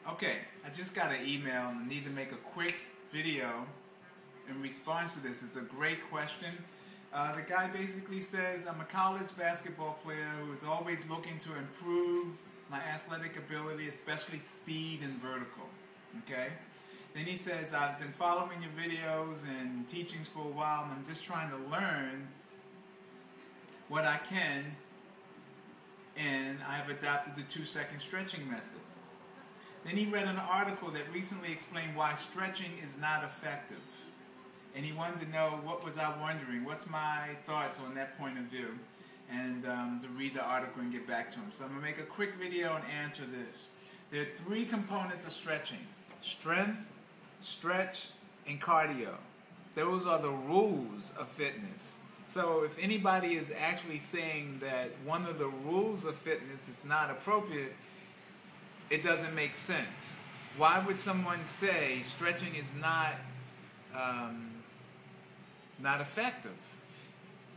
Okay, I just got an email and I need to make a quick video in response to this. It's a great question. The guy basically says, I'm a college basketball player who is always looking to improve my athletic ability, especially speed and vertical. Okay? Then he says, I've been following your videos and teachings for a while and I'm just trying to learn what I can, and I have adopted the 2-second stretching method. Then he read an article that recently explained why stretching is not effective. And he wanted to know what was I wondering, what's my thoughts on that point of view, and to read the article and get back to him. So I'm going to make a quick video and answer this. There are 3 components of stretching: strength, stretch, and cardio. Those are the rules of fitness. So if anybody is actually saying that one of the rules of fitness is not appropriate, it doesn't make sense. Why would someone say stretching is not effective?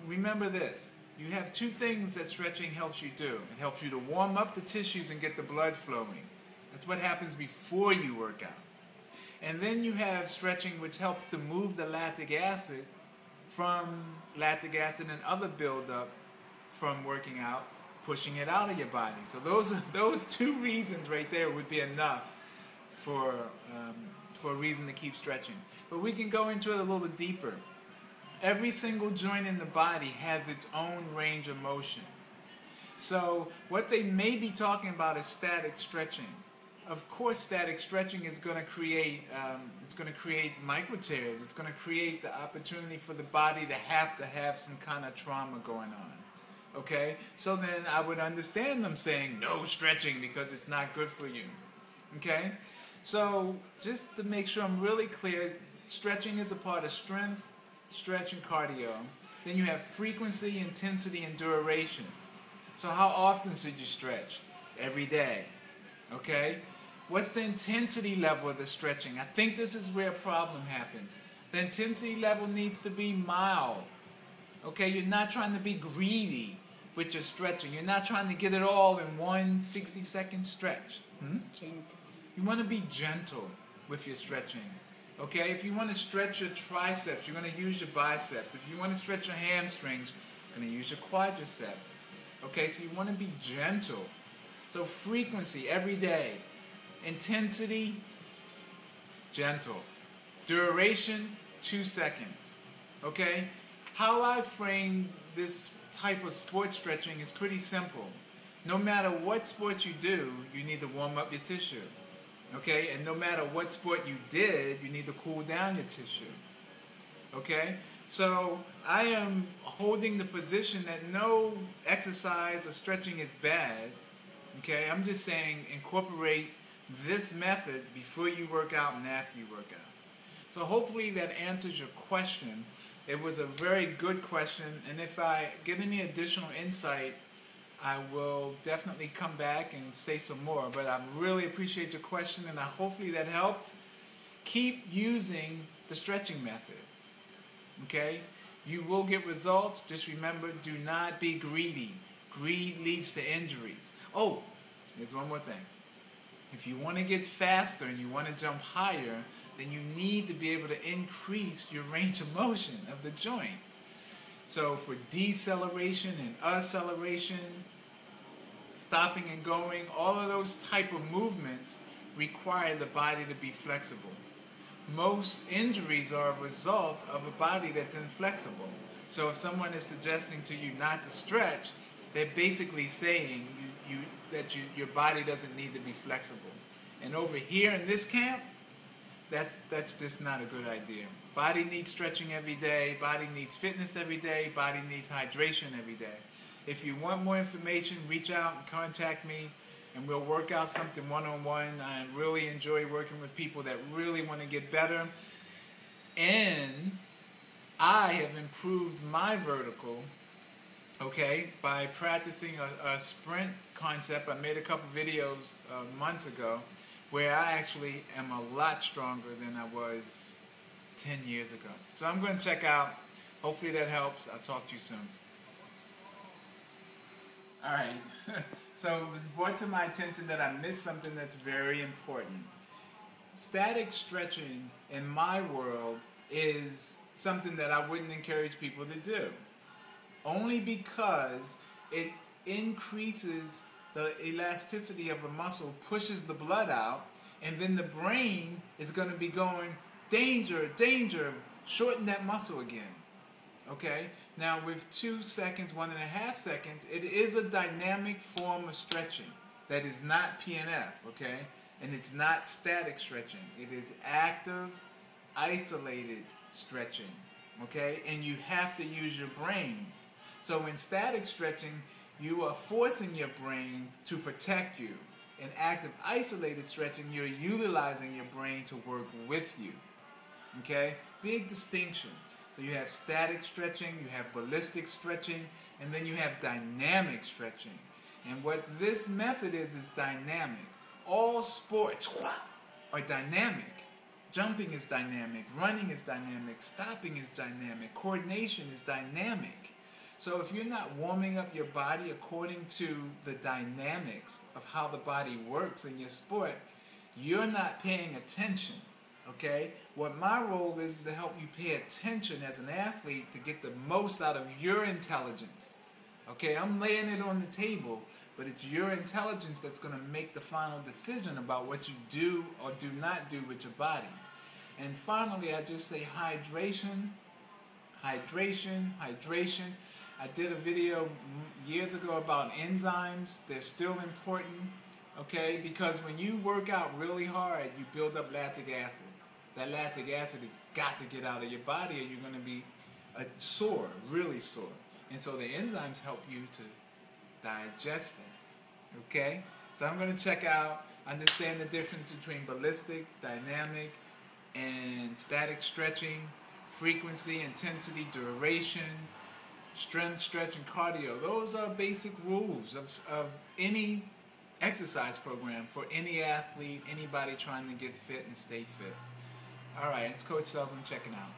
Remember this. You have 2 things that stretching helps you do. It helps you to warm up the tissues and get the blood flowing. That's what happens before you work out. And then you have stretching, which helps to move the lactic acid and other buildup from working out, pushing it out of your body. So those 2 reasons right there would be enough for a reason to keep stretching. But we can go into it a little bit deeper. Every single joint in the body has its own range of motion. So what they may be talking about is static stretching. Of course, static stretching is going to create micro tears. It's going to create the opportunity for the body to have some kind of trauma going on. Okay? So then I would understand them saying no stretching because it's not good for you. Okay? So just to make sure I'm really clear, stretching is a part of strength, stretch, and cardio. Then you have frequency, intensity, and duration. So how often should you stretch? Every day. Okay? What's the intensity level of the stretching? I think this is where a problem happens. The intensity level needs to be mild. Okay? You're not trying to be greedy with your stretching. You're not trying to get it all in one 60-second stretch. Gentle. You want to be gentle with your stretching. Okay? If you want to stretch your triceps, you're going to use your biceps. If you want to stretch your hamstrings, you're going to use your quadriceps. Okay? So you want to be gentle. So frequency, every day. Intensity, gentle. Duration, 2 seconds. Okay? How I frame this type of sport stretching is pretty simple. No matter what sport you do, you need to warm up your tissue. Okay? And no matter what sport you did, you need to cool down your tissue. Okay? So I am holding the position that no exercise or stretching is bad. Okay? I'm just saying incorporate this method before you work out and after you work out. So hopefully that answers your question. It was a very good question, and if I get any additional insight, I will definitely come back and say some more. But I really appreciate your question, and hopefully that helps. Keep using the stretching method. Okay? You will get results. Just remember, do not be greedy. Greed leads to injuries. Oh, there's one more thing. If you want to get faster and you want to jump higher, then you need to be able to increase your range of motion of the joint. So for deceleration and acceleration, stopping and going, all of those type of movements require the body to be flexible. Most injuries are a result of a body that's inflexible. So if someone is suggesting to you not to stretch, they're basically saying that your body doesn't need to be flexible. And over here in this camp, that's just not a good idea. Body needs stretching every day. Body needs fitness every day. Body needs hydration every day. If you want more information, reach out and contact me, and we'll work out something one-on-one. I really enjoy working with people that really want to get better. And I have improved my vertical, okay, by practicing a sprint concept. I made a couple videos months ago where I actually am a lot stronger than I was 10 years ago. So I'm going to check out. Hopefully that helps. I'll talk to you soon. All right. So it was brought to my attention that I missed something that's very important. Static stretching in my world is something that I wouldn't encourage people to do. Only because it increases the elasticity of a muscle, pushes the blood out, and then the brain is going to be going, danger, danger, shorten that muscle again. Okay? Now with 2 seconds, 1.5 seconds, it is a dynamic form of stretching that is not PNF, okay? And it's not static stretching. It is active, isolated stretching, okay? And you have to use your brain. So in static stretching, you are forcing your brain to protect you. In active, isolated stretching, you're utilizing your brain to work with you, okay? Big distinction. So you have static stretching, you have ballistic stretching, and then you have dynamic stretching. And what this method is dynamic. All sports are dynamic. Jumping is dynamic, running is dynamic, stopping is dynamic, coordination is dynamic. So if you're not warming up your body according to the dynamics of how the body works in your sport, you're not paying attention. Okay? What my role is to help you pay attention as an athlete to get the most out of your intelligence. Okay? I'm laying it on the table, but it's your intelligence that's going to make the final decision about what you do or do not do with your body. And finally, I just say hydration, hydration, hydration. I did a video years ago about enzymes. They're still important, okay? Because when you work out really hard, you build up lactic acid. That lactic acid has got to get out of your body or you're going to be sore, really sore. And so the enzymes help you to digest them, okay? So I'm going to check out, understand the difference between ballistic, dynamic, and static stretching, frequency, intensity, duration, strength, stretch, and cardio. Those are basic rules of any exercise program for any athlete, anybody trying to get fit and stay fit. All right, it's Coach Sullivan checking out.